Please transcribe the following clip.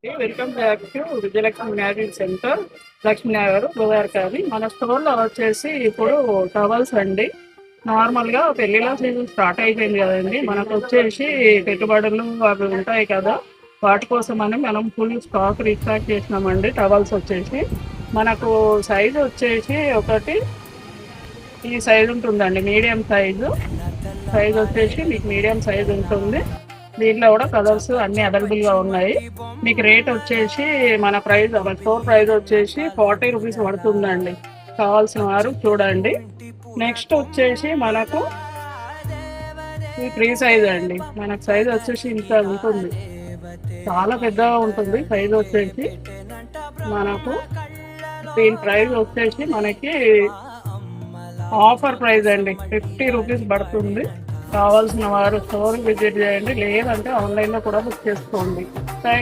Welcome back to Vijayalakshmi marriage centre, Lakshminagar, గోదావరికాది. మన స్టోర్లో వచ్చేసి ఇప్పుడు టవల్స్ అండి. నార్మల్గా పెళ్లిలో సీజన్ స్టార్ట్ అయిపోయింది కదండి, మనకు వచ్చేసి పెట్టుబడులు అవి ఉంటాయి కదా, వాటి కోసమని మనం ఫుల్ స్టాక్ రీస్టాక్ చేసినామండి. టవల్స్ వచ్చేసి మనకు సైజు వచ్చేసి ఒకటి ఈ సైజు ఉంటుందండి, మీడియం సైజు. సైజ్ వచ్చేసి మీకు మీడియం సైజు ఉంటుంది. దీంట్లో కూడా కలర్స్ అన్ని అవైలబుల్గా ఉన్నాయి. మీకు రేట్ వచ్చేసి మన స్టోర్ ప్రైస్ వచ్చేసి 40 రూపీస్ పడుతుందండి. కావాల్సిన వారు చూడండి. నెక్స్ట్ వచ్చేసి మనకు ఈ 3 సైజ్ అండి. మనకు సైజ్ వచ్చేసి ఇంత ఉంటుంది, చాలా పెద్దగా ఉంటుంది సైజ్ వచ్చేసి. మనకు దీని ప్రైస్ వచ్చేసి మనకి ఆఫర్ ప్రైస్ అండి, 50 రూపీస్ పడుతుంది. కావాల్సిన వారు స్టోర్ విజిట్ చేయండి, లేదంటే ఆన్లైన్లో కూడా బుక్ చేసుకోండి. థ్యాంక్